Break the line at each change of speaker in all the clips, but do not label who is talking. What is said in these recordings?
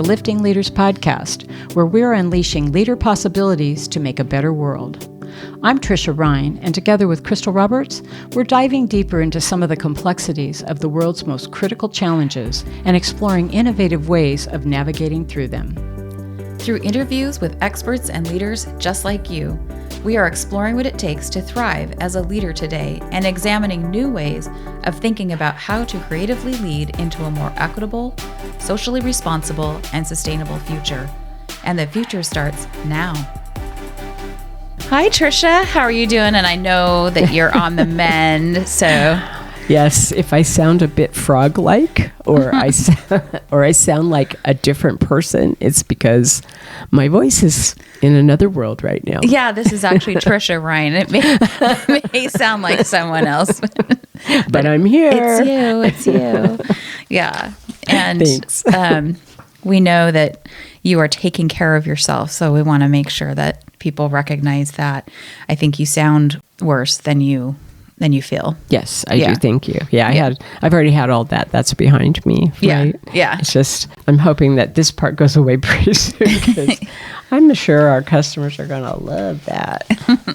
Lifting Leaders podcast, where we're unleashing leader possibilities to make a better world. I'm Tricia Ryan, and together with Crystal Roberts, we're diving deeper into some of the complexities of the world's most critical challenges and exploring innovative ways of navigating through them.
Through interviews with experts and leaders just like you, we are exploring what it takes to thrive as a leader today and examining new ways of thinking about how to creatively lead into a more equitable, socially responsible, and sustainable future. And the future starts now. Hi, Tricia. How are you doing? And I know that you're on the mend, so...
Yes, if I sound a bit frog-like or I sound like a different person, it's because my voice is in another world right now.
Yeah, this is actually Tricia Ryan. It may sound like someone else.
but I'm here.
It's you. Yeah. And
Thanks.
We know that you are taking care of yourself, so we want to make sure that people recognize that. I think you sound worse than you feel.
Yes, I do. Thank you. Yeah, I've already had all that. That's behind me. Right?
Yeah.
It's just, I'm hoping that this part goes away pretty soon because I'm sure our customers are going to love that.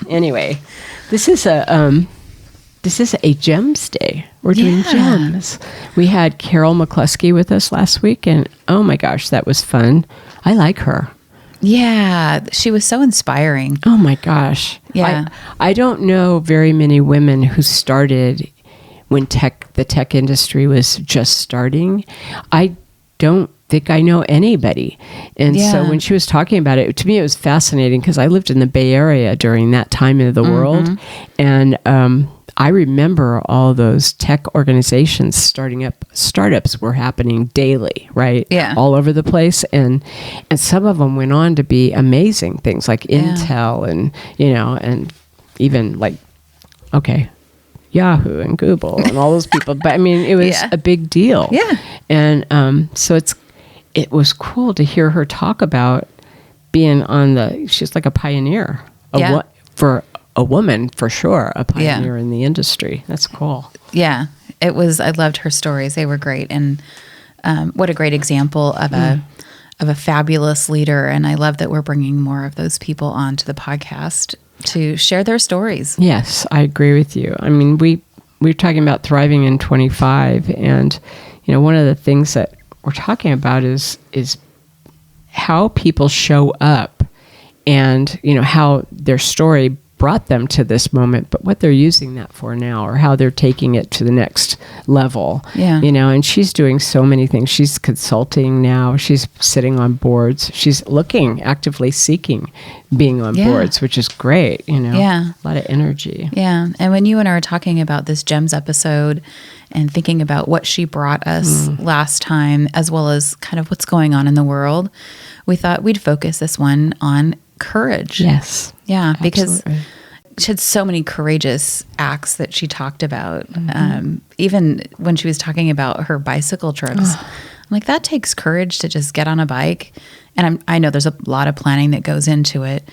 Anyway, this is a Gems Day. We're doing gems. We had Carole McCluskey with us last week, and oh my gosh, that was fun. I like her.
Yeah, she was so inspiring.
Oh my gosh.
Yeah.
I don't know very many women who started when the tech industry was just starting. I don't think I know anybody. And so when she was talking about it, to me it was fascinating because I lived in the Bay Area during that time of the world. And I remember all those tech organizations starting up. Startups were happening daily, right?
Yeah.
All over the place. And some of them went on to be amazing things like Intel and even like, Yahoo and Google and all those people. But I mean, it was a big deal.
Yeah.
And so it was cool to hear her talk about being she's like a pioneer. For a woman, for sure, a pioneer in the industry. That's cool.
Yeah, it was. I loved her stories. They were great, and what a great example of a fabulous leader. And I love that we're bringing more of those people onto the podcast to share their stories.
Yes, I agree with you. I mean, we're talking about thriving in 25, and one of the things that we're talking about is how people show up, and how their story brought them to this moment, but what they're using that for now, or how they're taking it to the next level.
Yeah.
And she's doing so many things. She's consulting now. She's sitting on boards. She's actively seeking being on boards, which is great. A lot of energy.
Yeah. And when you and I were talking about this Gems episode and thinking about what she brought us last time, as well as kind of what's going on in the world, we thought we'd focus this one on courage.
Yes.
Yeah, because
absolutely.
She had so many courageous acts that she talked about. Even when she was talking about her bicycle trips, I'm like, that takes courage to just get on a bike. And I know there's a lot of planning that goes into it,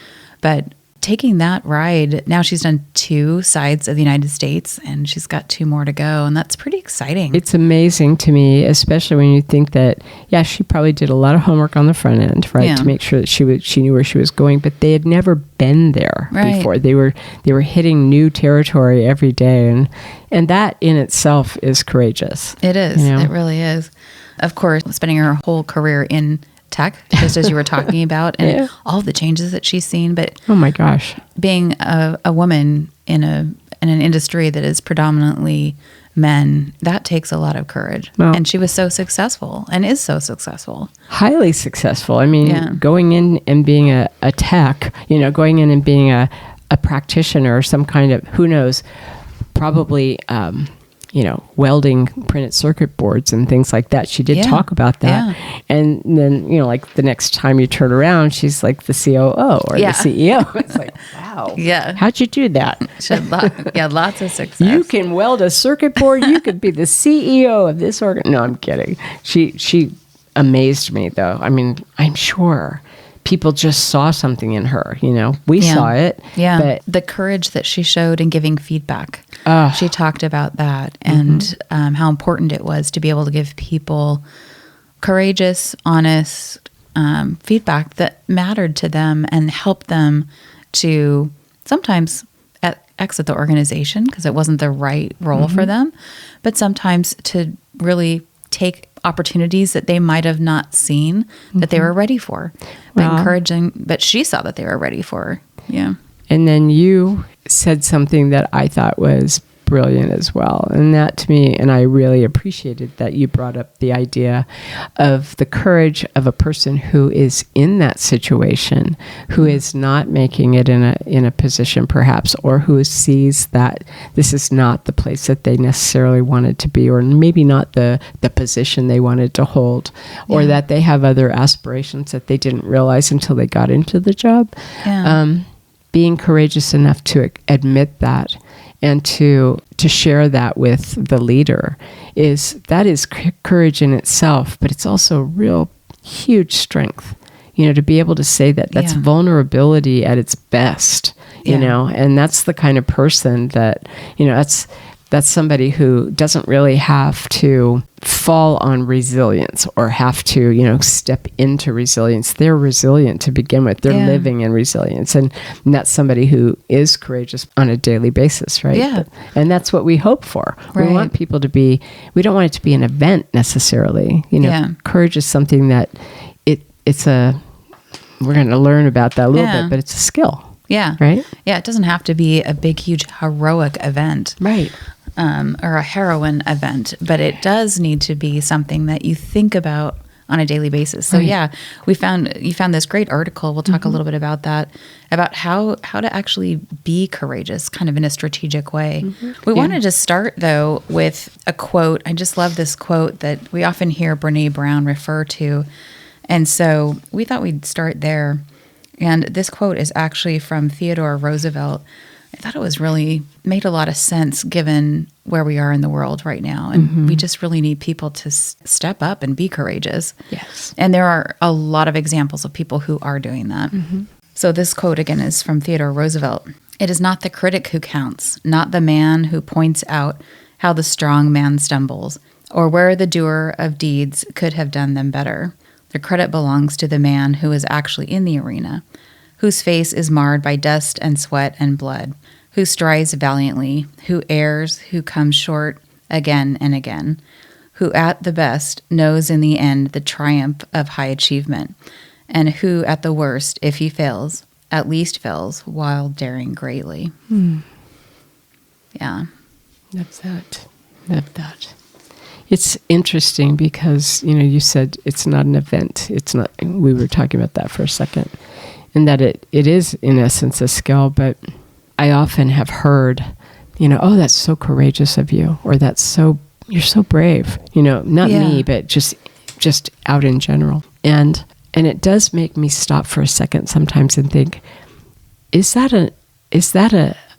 but taking that ride, now she's done 2 sides of the United States and she's got 2 more to go. And that's pretty exciting.
It's amazing to me, especially when you think that, she probably did a lot of homework on the front end, right? To make sure that she knew where she was going, but they had never been there before. They were hitting new territory every day. And that in itself is courageous.
It is. It really is. Of course, spending her whole career in tech, just as you were talking about, and all the changes that she's seen. But
oh my gosh,
being a woman in an industry that is predominantly men, that takes a lot of courage. Well, and she was so successful and is so successful.
Highly successful. I mean, going in and being a tech, going in and being a practitioner or some kind of, who knows, probably welding printed circuit boards and things like that. She did talk about that. Yeah. And then, like the next time you turn around, she's like the COO or the CEO. It's like, wow.
Yeah.
How'd you do that?
She had lots of success.
You can weld a circuit board. You could be the CEO of this organ. No, I'm kidding. She amazed me though. I mean, I'm sure people just saw something in her, we saw it.
Yeah. But the courage that she showed in giving feedback. She talked about that and how important it was to be able to give people courageous, honest feedback that mattered to them and helped them to sometimes exit the organization because it wasn't the right role for them, but sometimes to really take opportunities that they might have not seen that they were ready for, by encouraging, but she saw that they were ready for. Yeah.
And then you said something that I thought was brilliant as well. And that to me, and I really appreciated that you brought up the idea of the courage of a person who is in that situation, who is not making it in a position perhaps, or who sees that this is not the place that they necessarily wanted to be, or maybe not the position they wanted to hold, or that they have other aspirations that they didn't realize until they got into the job. Being courageous enough to admit that and to share that with the leader is courage in itself, but it's also real huge strength, to be able to say that. That's vulnerability at its best, and that's the kind of person that, that's somebody who doesn't really have to fall on resilience or have to, step into resilience. They're resilient to begin with. They're living in resilience. And that's somebody who is courageous on a daily basis, right?
Yeah.
And that's what we hope for. Right. We want people to be, we don't want it to be an event necessarily. Courage is something that we're going to learn about that a little bit, but it's a skill.
Yeah.
Right?
Yeah. It doesn't have to be a big, huge, heroic event.
Right.
Or a heroine event, but it does need to be something that you think about on a daily basis. So you found this great article. We'll talk a little bit about that, about how to actually be courageous kind of in a strategic way. We wanted to start though with a quote. I just love this quote that we often hear Brene Brown refer to. And so we thought we'd start there. And this quote is actually from Theodore Roosevelt. I thought it was really made a lot of sense given where we are in the world right now. And we just really need people to step up and be courageous.
Yes.
And there are a lot of examples of people who are doing that. So this quote again is from Theodore Roosevelt. "It is not the critic who counts, not the man who points out how the strong man stumbles, or where the doer of deeds could have done them better. The credit belongs to the man who is actually in the arena, whose face is marred by dust and sweat and blood, who strives valiantly, who errs, who comes short again and again, who at the best knows in the end the triumph of high achievement, and who at the worst, if he fails, at least fails while daring greatly." Yeah.
Love that. It's interesting because, you said it's not an event. It's not, we were talking about that for a second. And that it is, in essence, a skill. But I often have heard, oh, that's so courageous of you. Or you're so brave. Not me, but just out in general. And it does make me stop for a second sometimes and think, is that an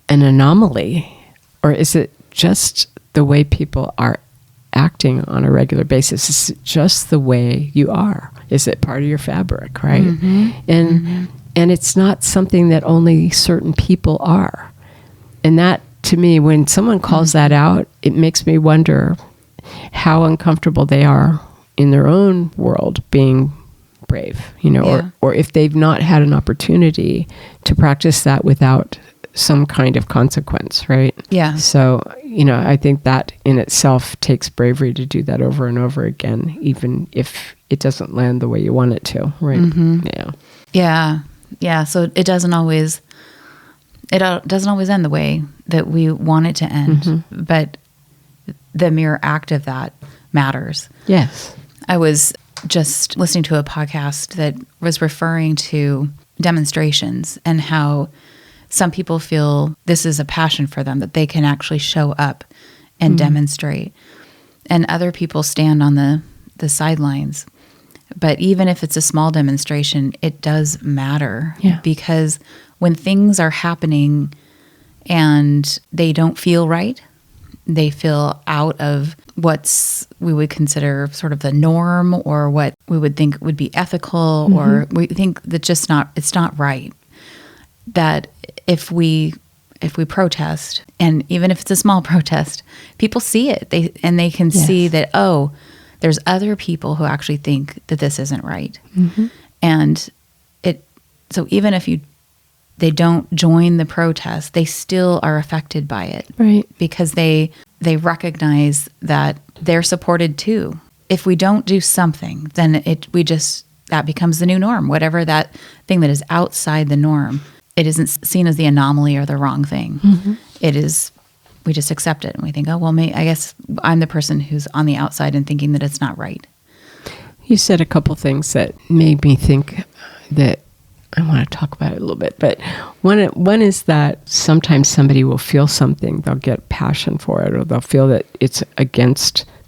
anomaly? Or is it just the way people are acting on a regular basis? Is it just the way you are? Is it part of your fabric, right? And it's not something that only certain people are. And that, to me, when someone calls that out, it makes me wonder how uncomfortable they are in their own world being brave, or if they've not had an opportunity to practice that without some kind of consequence, right?
Yeah.
So, I think that in itself takes bravery to do that over and over again, even if it doesn't land the way you want it to, right?
Yeah. So it doesn't always end the way that we want it to end, but the mere act of that matters.
Yes.
I was just listening to a podcast that was referring to demonstrations and how some people feel this is a passion for them, that they can actually show up and demonstrate. And other people stand on the sidelines. But even if it's a small demonstration, it does matter. Because when things are happening and they don't feel right, they feel out of what we would consider sort of the norm, or what we would think would be ethical, or we think that it's not right. That if we protest, and even if it's a small protest, people see it. They can see that, there's other people who actually think that this isn't right. And so even if they don't join the protest, they still are affected by it.
Right.
Because they recognize that they're supported too. If we don't do something, then that becomes the new norm. Whatever that thing that is outside the norm, it isn't seen as the anomaly or the wrong thing. Mm-hmm. It is, we just accept it and we think, oh, well, I guess I'm the person who's on the outside and thinking that it's not right.
You said a couple things that made me think that I want to talk about it a little bit. But one is that sometimes somebody will feel something, they'll get passion for it, or they'll feel that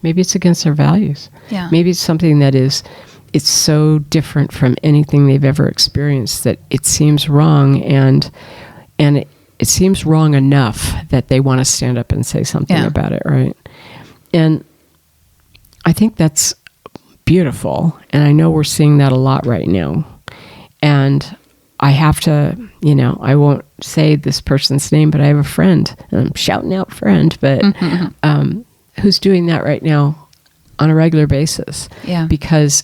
maybe it's against their values.
Yeah.
Maybe it's something that it's so different from anything they've ever experienced that it seems wrong, and it seems wrong enough that they want to stand up and say something about it, right? And I think that's beautiful, and I know we're seeing that a lot right now. And I have to, I won't say this person's name, but I have a friend, and I'm shouting out friend, but who's doing that right now on a regular basis.
Yeah.
Because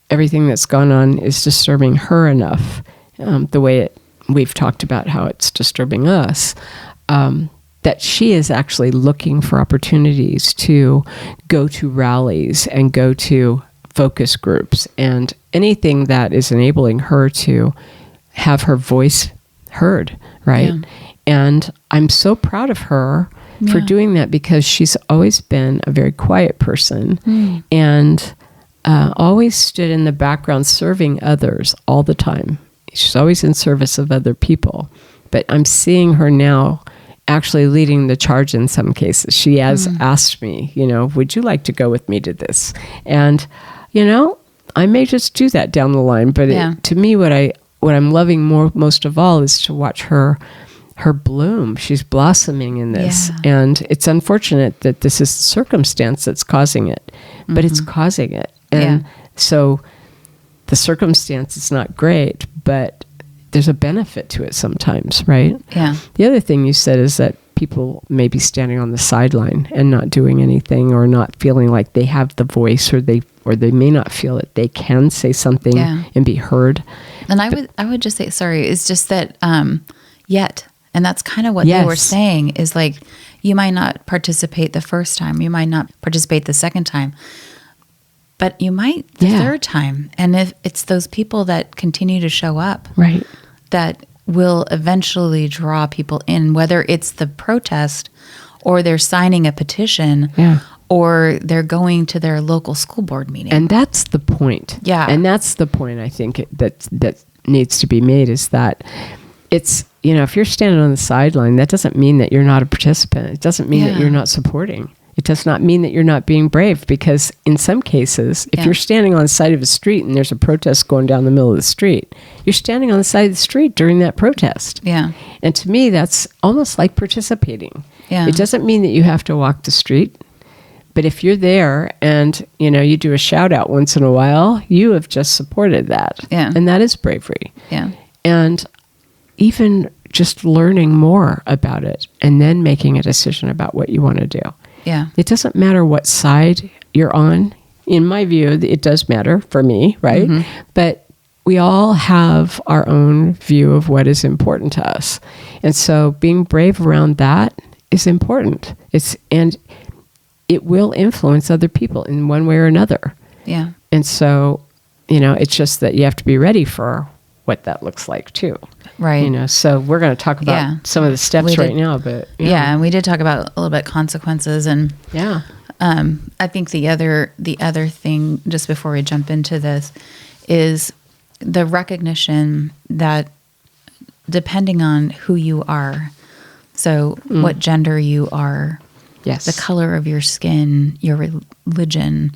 everything that's gone on is disturbing her enough, the way we've talked about how it's disturbing us, that she is actually looking for opportunities to go to rallies and go to focus groups and anything that is enabling her to have her voice heard, right? Yeah. And I'm so proud of her for doing that, because she's always been a very quiet person and always stood in the background serving others all the time. She's always in service of other people. But I'm seeing her now actually leading the charge in some cases. She has asked me, would you like to go with me to this? And I may just do that down the line, but to me, what I'm loving most of all is to watch her bloom. She's blossoming in this, and it's unfortunate that this is the circumstance that's causing it, but it's causing it, and so the circumstance is not great, but there's a benefit to it sometimes, right?
Yeah.
The other thing you said is that people may be standing on the sideline and not doing anything, or not feeling like they have the voice, or they may not feel that they can say something and be heard.
And I would just say, sorry, it's just that yet, and that's kind of what they were saying, is like, you might not participate the first time, you might not participate the second time, but you might the third time. And if it's those people that continue to show up,
right,
that will eventually draw people in, whether it's the protest or they're signing a petition or they're going to their local school board meeting.
And that's the point.
Yeah.
And that's the point I think that needs to be made, is that it's, if you're standing on the sideline, that doesn't mean that you're not a participant. It doesn't mean that you're not supporting. It does not mean that you're not being brave, because in some cases, if you're standing on the side of a street and there's a protest going down the middle of the street, you're standing on the side of the street during that protest.
Yeah.
And to me, that's almost like participating.
Yeah.
It doesn't mean that you have to walk the street, but if you're there and, you do a shout out once in a while, you have just supported that.
Yeah.
And that is bravery.
Yeah.
And even just learning more about it and then making a decision about what you want to do.
Yeah.
It doesn't matter what side you're on. In my view, it does matter for me, right? Mm-hmm. But we all have our own view of what is important to us. And so being brave around that is important. And it will influence other people in one way or another.
Yeah.
And so, it's just that you have to be ready for what that looks like too.
Right.
So we're going to talk about some of the steps right now, but
and we did talk about a little bit consequences, and I think the other thing, just before we jump into this, is the recognition that depending on who you are, so what gender you are, the color of your skin, your religion,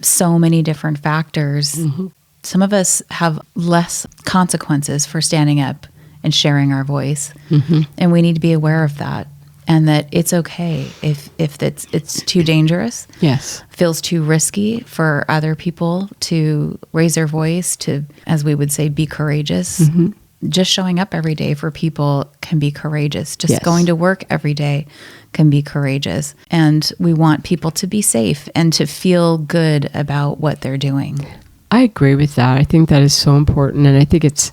so many different factors. Mm-hmm. Some of us have less consequences for standing up and sharing our voice. Mm-hmm. And we need to be aware of that. And that it's okay if it's too dangerous.
Yes.
Feels too risky for other people to raise their voice, to, as we would say, be courageous. Mm-hmm. Just showing up every day for people can be courageous. Just going to work every day can be courageous. And we want people to be safe and to feel good about what they're doing.
I agree with that. I think that is so important, and I think it's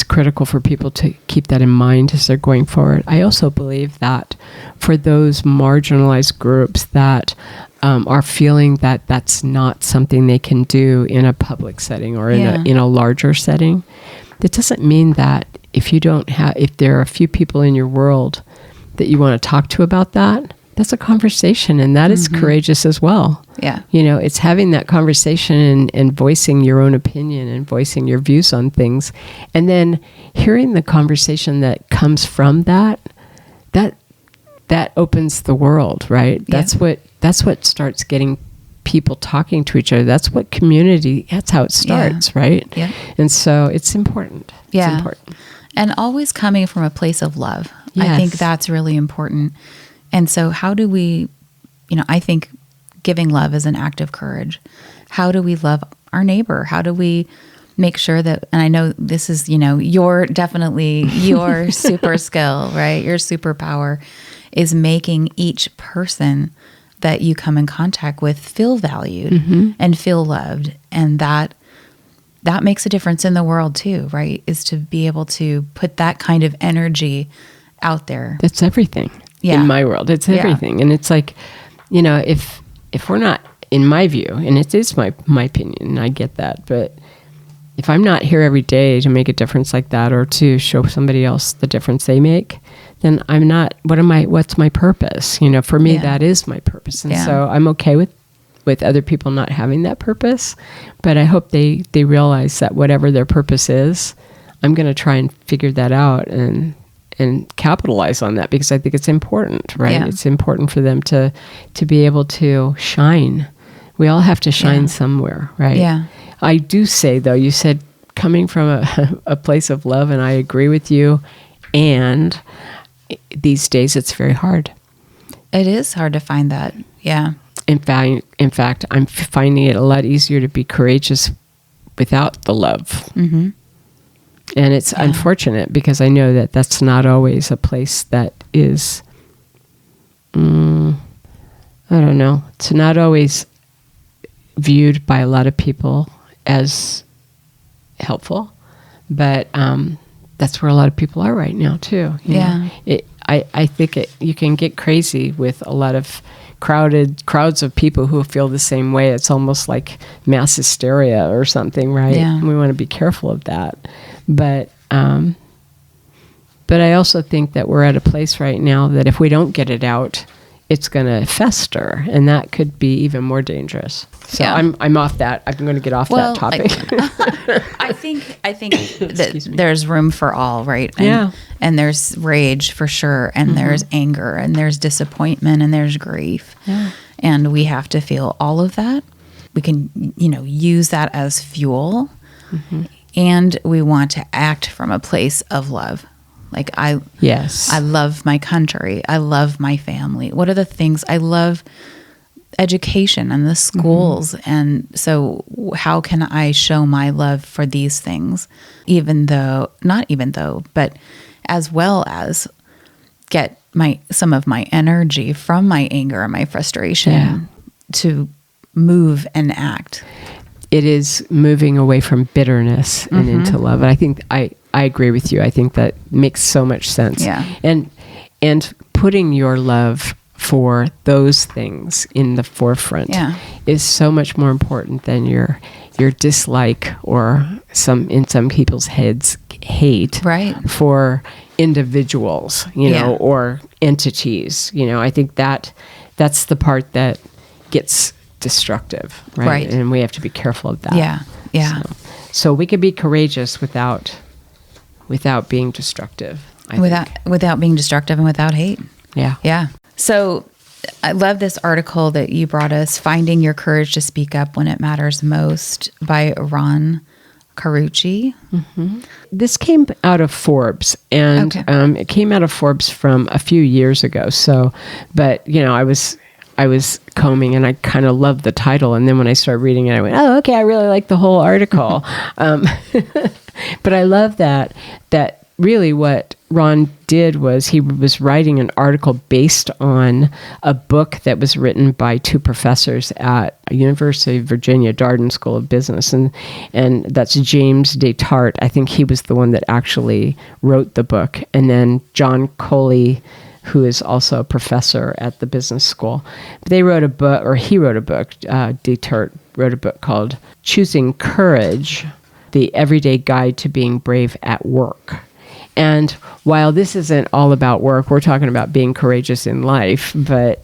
critical for people to keep that in mind as they're going forward. I also believe that for those marginalized groups that are feeling that that's not something they can do in a public setting or in a larger setting, that doesn't mean that if there are a few people in your world that you want to talk to about that, that's a conversation, and that is courageous as well.
Yeah.
It's having that conversation and voicing your own opinion and voicing your views on things, and then hearing the conversation that comes from that opens the world, right?
Yeah.
That's what starts getting people talking to each other. That's what community, that's how it starts, right?
Yeah.
And so it's important.
Yeah.
It's important.
And always coming from a place of love.
Yes.
I think that's really important. And so how do we, I think giving love is an act of courage. How do we love our neighbor? How do we make sure that, and I know this is, your super skill, right? Your superpower is making each person that you come in contact with feel valued and feel loved. And that makes a difference in the world too, right? Is to be able to put that kind of energy out there.
That's everything.
Yeah.
In my world, it's everything. And it's like, if we're not, in my view, and it is my opinion, and I get that, but if I'm not here every day to make a difference like that, or to show somebody else the difference they make, then I'm not, what's my purpose? For me, that is my purpose. And so I'm okay with other people not having that purpose, but I hope they realize that whatever their purpose is, I'm going to try and figure that out and capitalize on that, because I think it's important, right?
Yeah.
It's important for them to be able to shine. We all have to shine somewhere, right?
Yeah.
I do say, though, you said coming from a place of love, and I agree with you. And these days, it's very hard.
It is hard to find that. Yeah.
In fact, I'm finding it a lot easier to be courageous without the love. Mm-hmm. And it's unfortunate, because I know that that's not always a place that is, I don't know, it's not always viewed by a lot of people as helpful, but that's where a lot of people are right now too. You know? I think you can get crazy with a lot of crowds of people who feel the same way. It's almost like mass hysteria or something, right?
Yeah.
We want to be careful of that. But I also think that we're at a place right now that if we don't get it out, it's going to fester, and that could be even more dangerous. So I'm off that. I'm going to get off that topic.
I think that there's room for all, right? And there's rage for sure, and there's anger, and there's disappointment, and there's grief. Yeah. And we have to feel all of that. We can, use that as fuel. Mm-hmm. And we want to act from a place of love. Like I love my country. I love my family. What are the things I love? Education and the schools. Mm-hmm. And so how can I show my love for these things, but as well as get some of my energy from my anger and my frustration to move and act.
It is moving away from bitterness and into love. And I think I agree with you. I think that makes so much sense.
Yeah.
And putting your love for those things in the forefront is so much more important than your dislike or in some people's heads hate for individuals, or entities. I think that's the part that gets destructive, right? And we have to be careful of that.
Yeah.
So we can be courageous without being destructive.
Without being destructive and without hate.
Yeah.
So I love this article that you brought us, Finding Your Courage to Speak Up When It Matters Most, by Ron Carucci. Mm-hmm.
This came out of Forbes, and it came out of Forbes from a few years ago. So, but I was combing, and I kind of loved the title. And then when I started reading it, I went, oh, okay, I really like the whole article. But I love that really what Ron did was he was writing an article based on a book that was written by two professors at University of Virginia Darden School of Business, and that's James Descartes. I think he was the one that actually wrote the book, and then John Coley, who is also a professor at the business school. They wrote a book, or he wrote a book. Descartes wrote a book called "Choosing Courage: The Everyday Guide to Being Brave at Work." And while this isn't all about work, we're talking about being courageous in life, but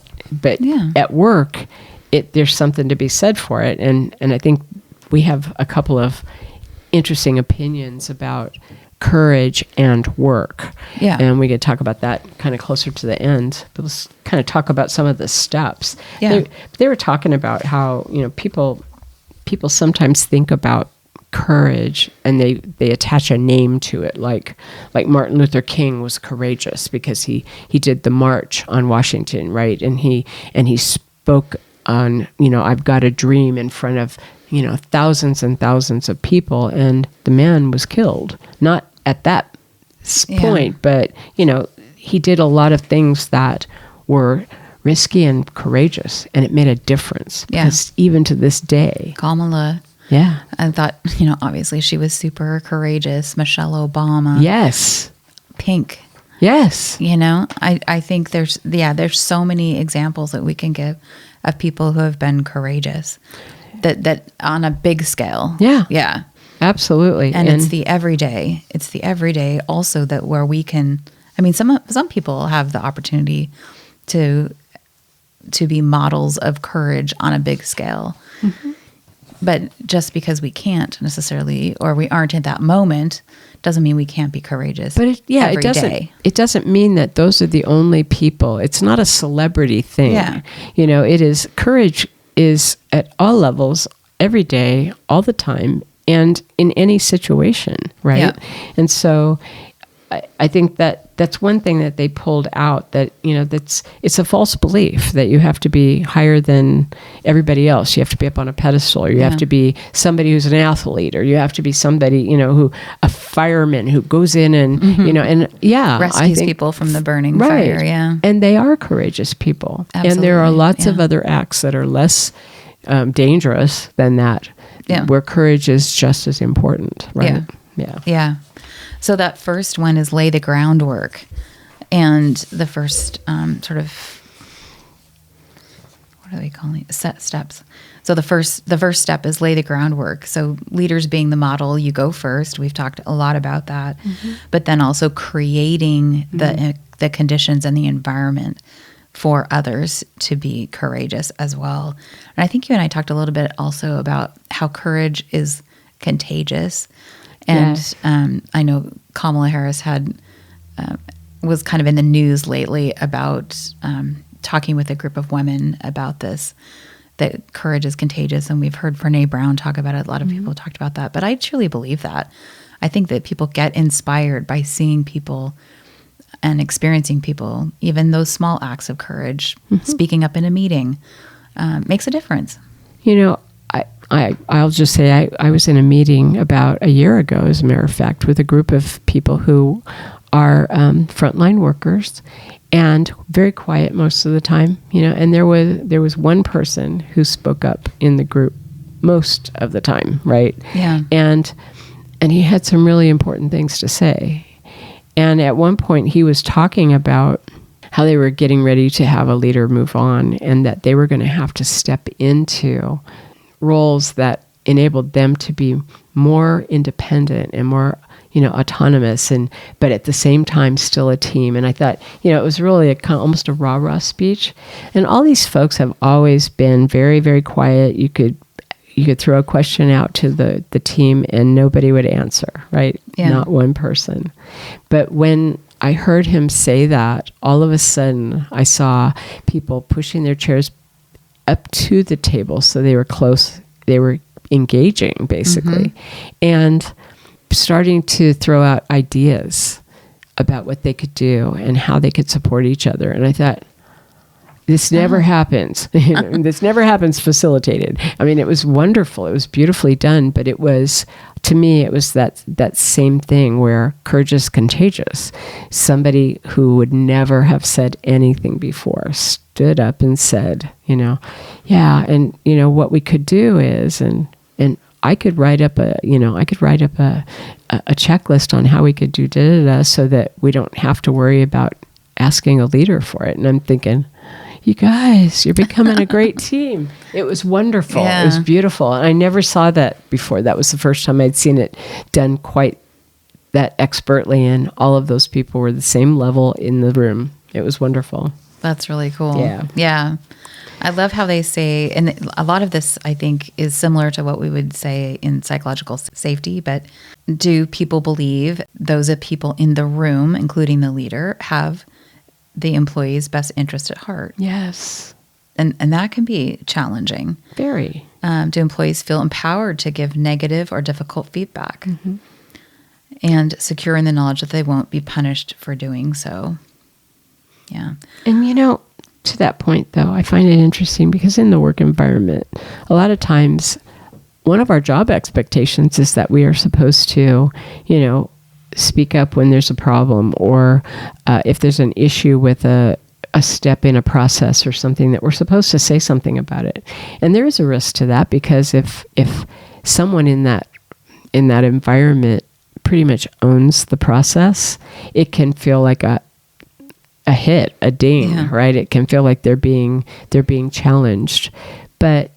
at work, there's something to be said for it. And I think we have a couple of interesting opinions about courage and work. Yeah. And we could talk about that kind of closer to the end. But let's kind of talk about some of the steps. Yeah. They were talking about how, people sometimes think about courage and they attach a name to it, like Martin Luther King was courageous because he did the march on Washington, right? And he spoke on, I've got a dream in front of thousands and thousands of people, and the man was killed, not at that point, but he did a lot of things that were risky and courageous, and it made a difference because even to this day,
Kamala.
Yeah.
I thought, obviously she was super courageous. Michelle Obama.
Yes.
Pink.
Yes.
I think there's so many examples that we can give of people who have been courageous that on a big scale.
Yeah.
Yeah.
Absolutely.
And it's the everyday. It's the everyday also that where we can, some people have the opportunity to be models of courage on a big scale. Mm-hmm. But just because we can't necessarily, or we aren't in that moment, doesn't mean we can't be courageous.
But it doesn't mean that those are the only people. It's not a celebrity thing.
Yeah.
It is, courage is at all levels, every day, all the time, and in any situation, right? Yeah. And so I think that's one thing that they pulled out, that it's a false belief that you have to be higher than everybody else. You have to be up on a pedestal, or you have to be somebody who's an athlete, or you have to be somebody a fireman who goes in and
rescues people from the burning fire. Yeah,
and they are courageous people. Absolutely. And there are lots of other acts that are less dangerous than that, where courage is just as important. Right?
Yeah. So that first one is lay the groundwork, and the first sort of, what are they calling it? Set steps. So the first step is lay the groundwork. So leaders being the model, you go first. We've talked a lot about that, but then also creating the conditions and the environment for others to be courageous as well. And I think you and I talked a little bit also about how courage is contagious. And I know Kamala Harris was kind of in the news lately about talking with a group of women about this, that courage is contagious. And we've heard Brené Brown talk about it. A lot of people talked about that. But I truly believe that. I think that people get inspired by seeing people and experiencing people, even those small acts of courage, speaking up in a meeting, makes a difference.
I'll just say I was in a meeting about a year ago, as a matter of fact, with a group of people who are frontline workers and very quiet most of the time, and there was one person who spoke up in the group most of the time, right?
Yeah.
And he had some really important things to say. And at one point he was talking about how they were getting ready to have a leader move on, and that they were going to have to step into roles that enabled them to be more independent and more, autonomous, but at the same time still a team. And I thought, it was really almost a rah-rah speech. And all these folks have always been very, very quiet. You could throw a question out to the team and nobody would answer, right?
Yeah.
Not one person. But when I heard him say that, all of a sudden I saw people pushing their chairs up to the table, so they were close, they were engaging basically, and starting to throw out ideas about what they could do and how they could support each other. And I thought, this never happens. This never happens facilitated. I mean, it was wonderful. It was beautifully done, but it was to me, it was that same thing where courage is contagious. Somebody who would never have said anything before stood up and said, yeah, and what we could do is, and I could write up a checklist on how we could do da-da-da so that we don't have to worry about asking a leader for it. And I'm thinking, you guys, you're becoming a great team. It was wonderful. Yeah. It was beautiful. And I never saw that before. That was the first time I'd seen it done quite that expertly. And all of those people were the same level in the room. It was wonderful.
That's really cool.
Yeah.
Yeah. I love how they say, and a lot of this, I think, is similar to what we would say in psychological safety, but do people believe those of people in the room, including the leader, have the employee's best interest at heart?
Yes.
And that can be challenging.
Very.
Do employees feel empowered to give negative or difficult feedback? Mm-hmm. And secure in the knowledge that they won't be punished for doing so? Yeah.
And to that point, though, I find it interesting because in the work environment, a lot of times, one of our job expectations is that we are supposed to, speak up when there's a problem, or if there's an issue with a step in a process or something, that we're supposed to say something about it. And there is a risk to that, because if someone in that environment pretty much owns the process, it can feel like a hit, a ding, right? It can feel like they're being challenged, but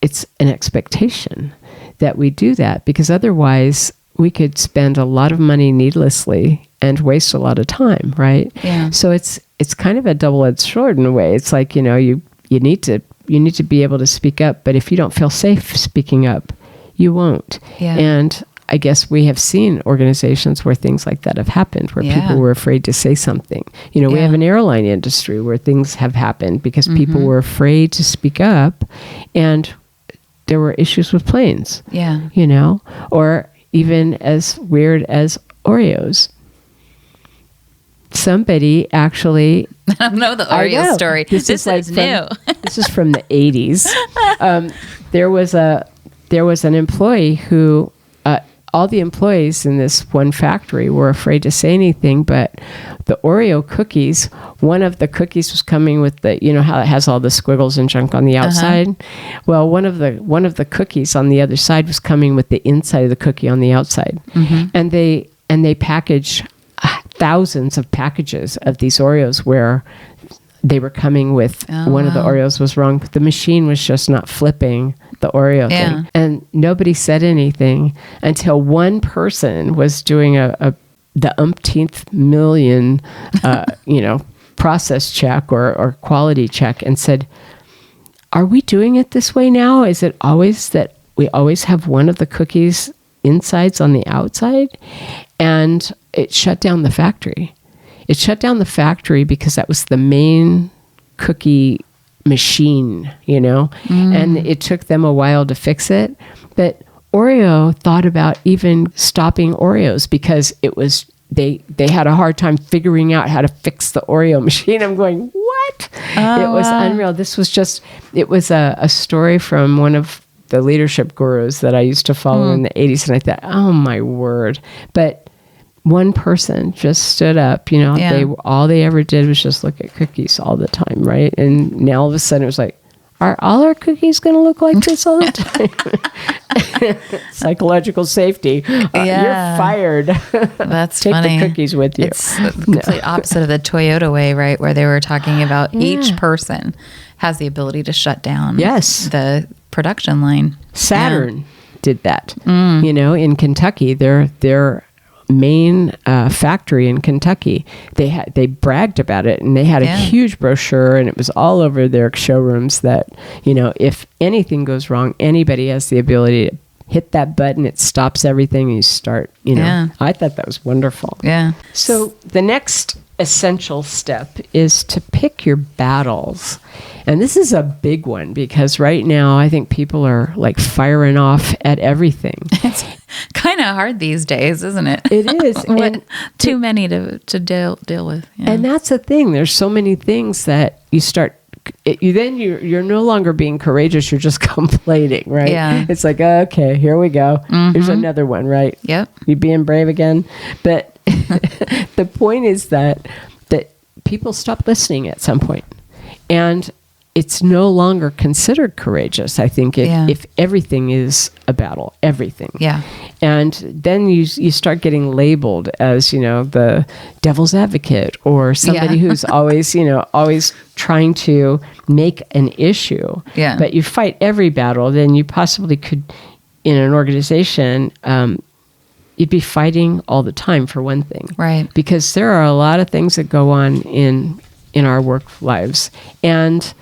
it's an expectation that we do that, because otherwise we could spend a lot of money needlessly and waste a lot of time, right?
Yeah.
So it's kind of a double-edged sword in a way. It's like, you need to be able to speak up, but if you don't feel safe speaking up, you won't.
Yeah.
And I guess we have seen organizations where things like that have happened, where people were afraid to say something. We have an airline industry where things have happened because people were afraid to speak up, and there were issues with planes.
Yeah.
Or even as weird as Oreos. Somebody actually...
I don't know the Oreo story. This is new.
This is from the 80s. There was an employee who... all the employees in this one factory were afraid to say anything, but the Oreo cookies, one of the cookies was coming with the, how it has all the squiggles and junk on the outside? Uh-huh. Well, one of the cookies on the other side was coming with the inside of the cookie on the outside. Mm-hmm. And they packaged thousands of packages of these Oreos where they were coming with one of the Oreos was wrong, but the machine was just not flipping the Oreo thing. And nobody said anything until one person was doing the umpteenth million, process check or quality check, and said, "Are we doing it this way now? Is it always that we always have one of the cookies insides on the outside?" And it shut down the factory. It shut down the factory because that was the main cookie machine, and it took them a while to fix it. But Oreo thought about even stopping Oreos because it was they had a hard time figuring out how to fix the Oreo machine. I'm going, what? It was unreal. This was it was a story from one of the leadership gurus that I used to follow in the 80s. And I thought, oh my word. But one person just stood up, all they ever did was just look at cookies all the time, right? And now all of a sudden it was like, are all our cookies going to look like this all the time? Psychological safety. You're fired.
That's
Take
funny.
the cookies with you.
It's the complete opposite of the Toyota way, right? Where they were talking about each person has the ability to shut down the production line.
Saturn did that. In Kentucky, their main factory in Kentucky, they bragged about it, and they had a huge brochure, and it was all over their showrooms that, if anything goes wrong, anybody has the ability to hit that button, it stops everything, and you start, I thought that was wonderful.
Yeah.
So the next essential step is to pick your battles. And this is a big one because right now I think people are like firing off at everything.
It's kind of hard these days, isn't it?
It is. And
too many to deal with. Yeah.
And that's the thing. There's so many things that you start you're no longer being courageous. You're just complaining, right?
Yeah.
It's like, okay, here we go. Here's another one, right?
Yep.
You being brave again. But the point is that people stop listening at some point, and it's no longer considered courageous. I think if everything is a battle, everything.
Yeah.
And then you start getting labeled as, the devil's advocate, or somebody who's always trying to make an issue.
Yeah.
But you fight every battle, then you possibly could, in an organization, you'd be fighting all the time, for one thing.
Right.
Because there are a lot of things that go on in our work lives. And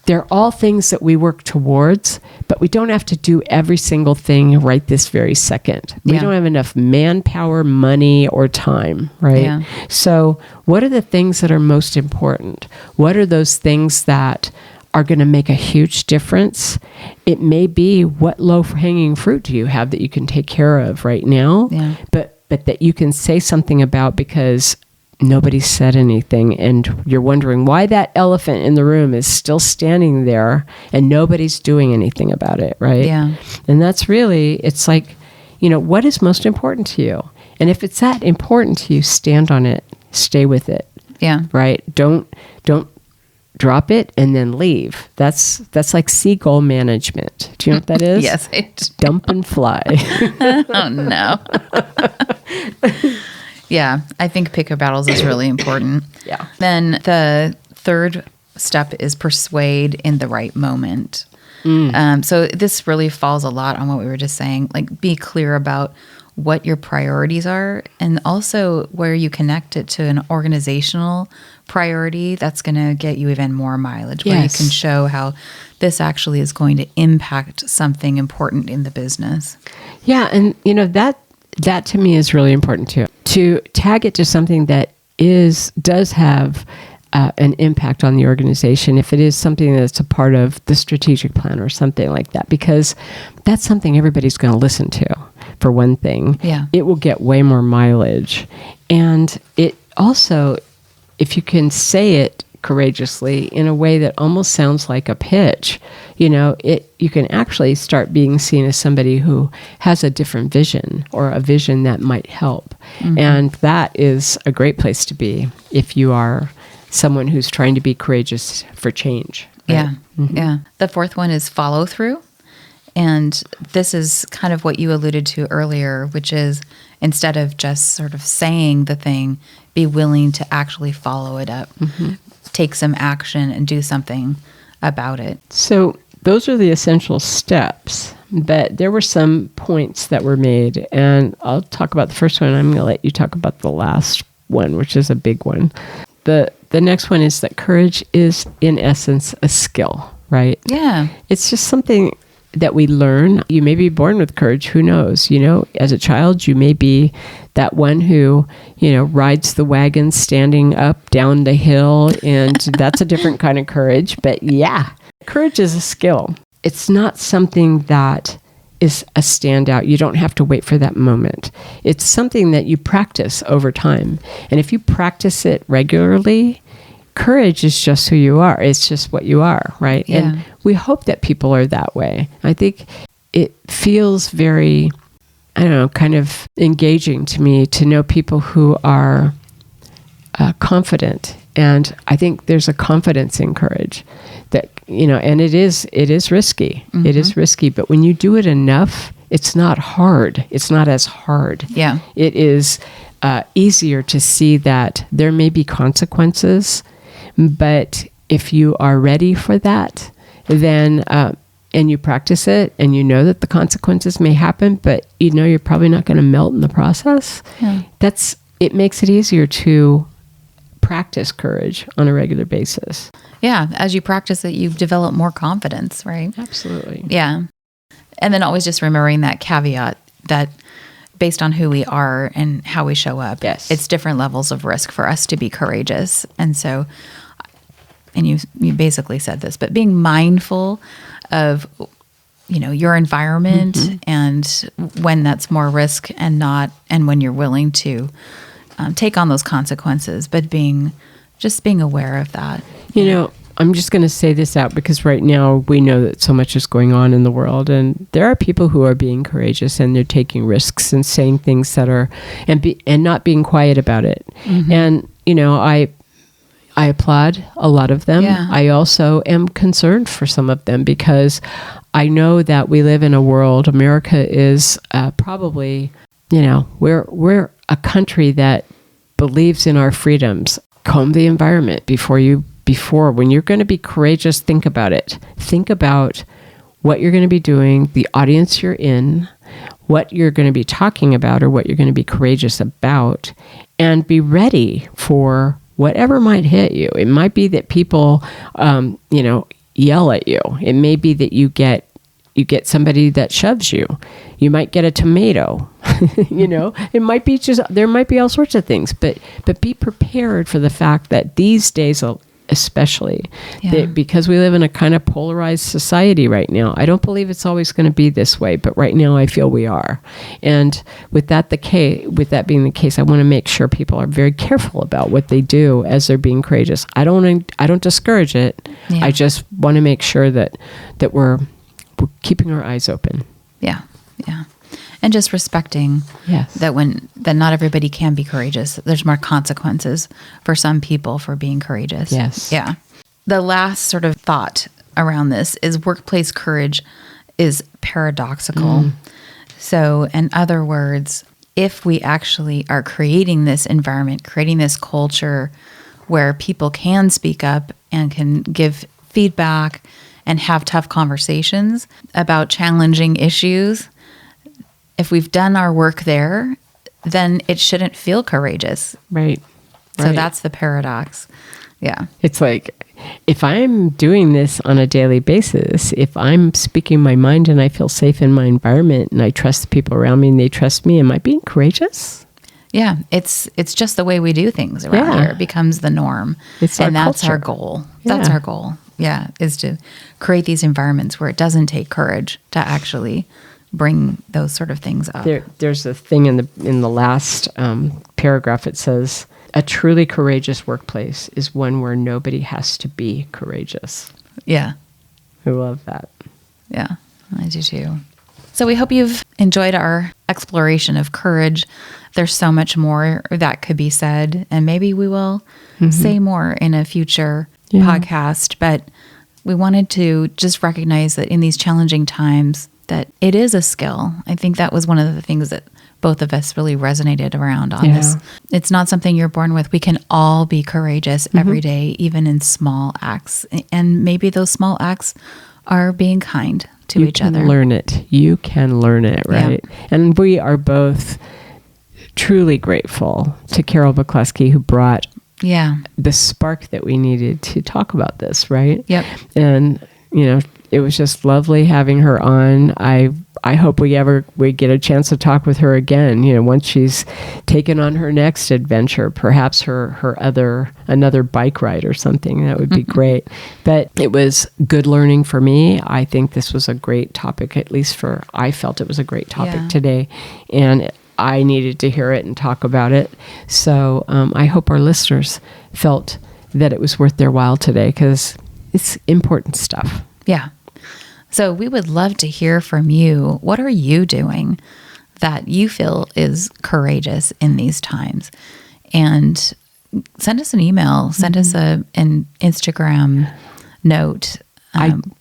they're all things that we work towards, but we don't have to do every single thing right this very second. We don't have enough manpower, money, or time, right?
Yeah.
So what are the things that are most important? What are those things that are going to make a huge difference? It may be, what low-hanging fruit do you have that you can take care of right now, but that you can say something about because nobody said anything, and you're wondering why that elephant in the room is still standing there and nobody's doing anything about it, right?
Yeah.
And that's really, it's like, what is most important to you? And if it's that important to you, stand on it, stay with it.
Yeah.
Right? Don't drop it and then leave. That's like seagull management. Do you know what that is?
Yes, I do.
Dump and fly.
Oh, no. Yeah, I think pick your battles is really important.
Yeah.
Then the third step is persuade in the right moment. So this really falls a lot on what we were just saying. Like, be clear about what your priorities are, and also where you connect it to an organizational priority that's going to get you even more mileage, where you can show how this actually is going to impact something important in the business. Yeah,
and that to me is really important too. To tag it to something that does have an impact on the organization, if it is something that's a part of the strategic plan or something like that, because that's something everybody's going to listen to, for one thing.
Yeah.
It will get way more mileage. And it also, if you can say it courageously in a way that almost sounds like a pitch, you can actually start being seen as somebody who has a different vision, or a vision that might help. Mm-hmm. And that is a great place to be if you are someone who's trying to be courageous for change. Right?
Yeah. Mm-hmm. Yeah. The fourth one is follow through. And this is kind of what you alluded to earlier, which is, instead of just sort of saying the thing, be willing to actually follow it up. Mm-hmm. Take some action and do something about it.
So those are the essential steps, but there were some points that were made, and I'll talk about the first one. I'm going to let you talk about the last one, which is a big one. The next one is that courage is, in essence, a skill, right?
Yeah.
It's just something that we learn. You may be born with courage. Who knows? As a child, you may be that one who, rides the wagon standing up down the hill, and that's a different kind of courage. But yeah, courage is a skill. It's not something that is a standout. You don't have to wait for that moment. It's something that you practice over time. And if you practice it regularly, courage is just who you are. It's just what you are, right?
Yeah.
And we hope that people are that way. I think it feels very, kind of engaging to me to know people who are confident. And I think there's a confidence in courage that, and it is risky. Mm-hmm. It is risky, but when you do it enough, it's not hard. It's not as hard.
Yeah.
It is easier to see that there may be consequences, but if you are ready for that, then, and you practice it, and that the consequences may happen, but you're probably not going to melt in the process.
Yeah.
It makes it easier to practice courage on a regular basis.
Yeah. As you practice it, you develop more confidence, right?
Absolutely.
Yeah. And then always just remembering that caveat that based on who we are and how we show up, it's different levels of risk for us to be courageous. And so, and you basically said this, but being mindful of, your environment, mm-hmm. and when that's more risk and when you're willing to take on those consequences, but being aware of that.
I'm just going to say this out because right now we know that so much is going on in the world, and there are people who are being courageous and they're taking risks and saying things that are, and not being quiet about it. Mm-hmm. And, I applaud a lot of them. Yeah. I also am concerned for some of them because I know that we live in a world, America is probably, we're a country that believes in our freedoms. Comb the environment when you're going to be courageous, think about it. Think about what you're going to be doing, the audience you're in, what you're going to be talking about or what you're going to be courageous about, and be ready for whatever might hit you. It might be that people, yell at you. It may be that you get somebody that shoves you. You might get a tomato. It might be there might be all sorts of things, but be prepared for the fact that these days, especially because we live in a kind of polarized society right now. I don't believe it's always going to be this way, but right now I feel we are. And with that being the case, I want to make sure people are very careful about what they do as they're being courageous. I don't discourage it. Yeah. I just want to make sure that we're keeping our eyes open.
Yeah. Yeah. And just respecting that not everybody can be courageous. There's more consequences for some people for being courageous.
Yes.
Yeah. The last sort of thought around this is workplace courage is paradoxical. So in other words, if we actually are creating this environment, creating this culture where people can speak up and can give feedback and have tough conversations about challenging issues, if we've done our work there, then it shouldn't feel courageous.
Right.
So that's the paradox. Yeah.
It's like, if I'm doing this on a daily basis, if I'm speaking my mind and I feel safe in my environment and I trust the people around me and they trust me, am I being courageous?
Yeah. It's just the way we do things around here. It becomes the norm.
That's
our goal. That's our goal. Yeah. Is to create these environments where it doesn't take courage to actually bring those sort of things up.
There's a thing in the last paragraph. It says, a truly courageous workplace is one where nobody has to be courageous.
Yeah.
I love that.
Yeah, I do too. So we hope you've enjoyed our exploration of courage. There's so much more that could be said, and maybe we will say more in a future podcast, but we wanted to just recognize that in these challenging times, that it is a skill. I think that was one of the things that both of us really resonated around on this. It's not something you're born with. We can all be courageous every day, even in small acts. And maybe those small acts are being kind to each other.
You can learn it, right? Yeah. And we are both truly grateful to Carole McCluskey, who brought the spark that we needed to talk about this, right?
Yep.
And, it was just lovely having her on. I hope we get a chance to talk with her again, once she's taken on her next adventure, perhaps another bike ride or something. That would be great. But it was good learning for me. I think this was a great topic, I felt it was a great topic today. And I needed to hear it and talk about it. So I hope our listeners felt that it was worth their while today, because it's important stuff.
Yeah. So we would love to hear from you. What are you doing that you feel is courageous in these times? And send us an email. Send us an Instagram note.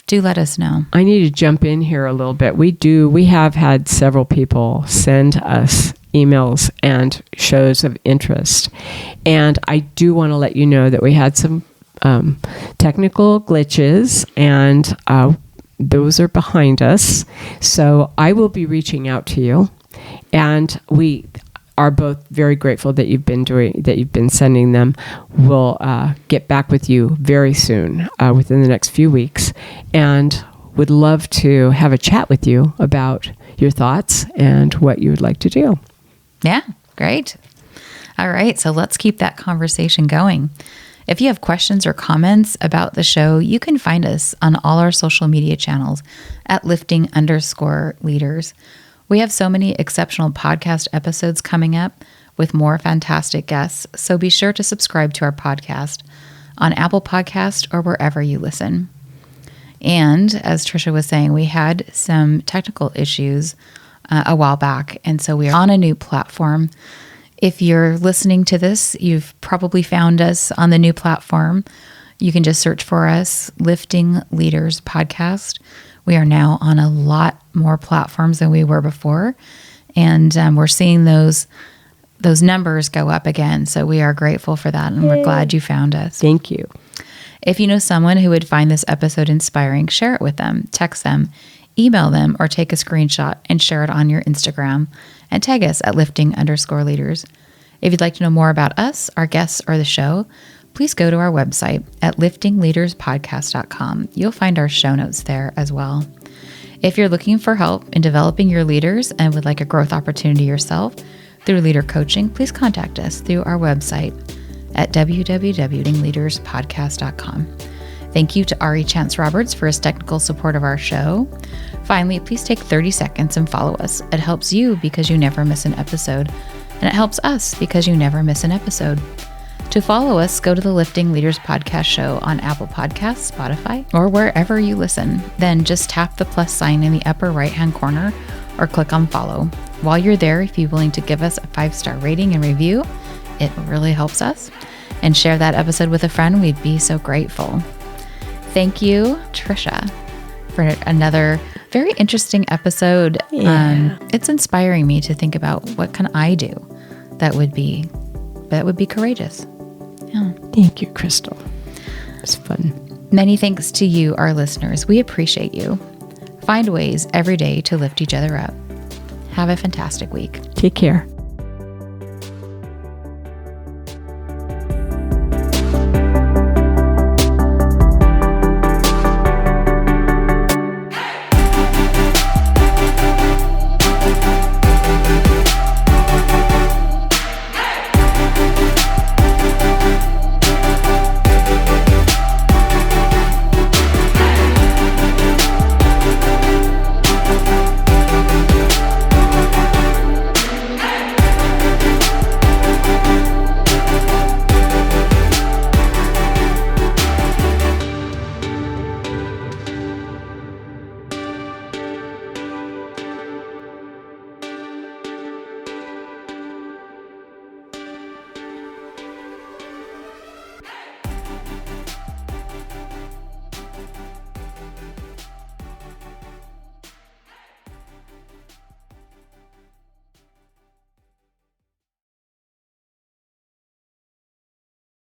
Do let us know.
I need to jump in here a little bit. We have had several people send us emails and shows of interest. And I do want to let you know that we had some technical glitches, and those are behind us. So I will be reaching out to you, and we are both very grateful that you've been sending them. We'll get back with you very soon, within the next few weeks, and would love to have a chat with you about your thoughts and what you would like to do.
Yeah, great. All right, so let's keep that conversation going. If you have questions or comments about the show, you can find us on all our social media channels at lifting_leaders. We have so many exceptional podcast episodes coming up with more fantastic guests, so be sure to subscribe to our podcast on Apple Podcast or wherever you listen. And as Trisha was saying, we had some technical issues a while back, and so we are on a new platform. If you're listening to this, you've probably found us on the new platform. You can just search for us, Lifting Leaders Podcast. We are now on a lot more platforms than we were before, and we're seeing those numbers go up again. So we are grateful for that, and we're glad you found us.
Thank you.
If you know someone who would find this episode inspiring, share it with them, text them, email them, or take a screenshot and share it on your Instagram and tag us at lifting_leaders. If you'd like to know more about us, our guests, or the show, please go to our website at liftingleaderspodcast.com. You'll find our show notes there as well. If you're looking for help in developing your leaders and would like a growth opportunity yourself through leader coaching, please contact us through our website at www.liftingleaderspodcast.com. Thank you to Ari Chance Roberts for his technical support of our show. Finally, please take 30 seconds and follow us. It helps you because you never miss an episode, and it helps us because you never miss an episode. To follow us, go to the Lifting Leaders Podcast show on Apple Podcasts, Spotify, or wherever you listen. Then just tap the plus sign in the upper right-hand corner or click on follow. While you're there, if you're willing to give us a 5-star rating and review, it really helps us. And share that episode with a friend. We'd be so grateful. Thank you, Trisha, for another very interesting episode.
Yeah.
It's inspiring me to think about what can I do that would be courageous. Yeah.
Thank you, Crystal. It's fun.
Many thanks to you, our listeners. We appreciate you. Find ways every day to lift each other up. Have a fantastic week.
Take care.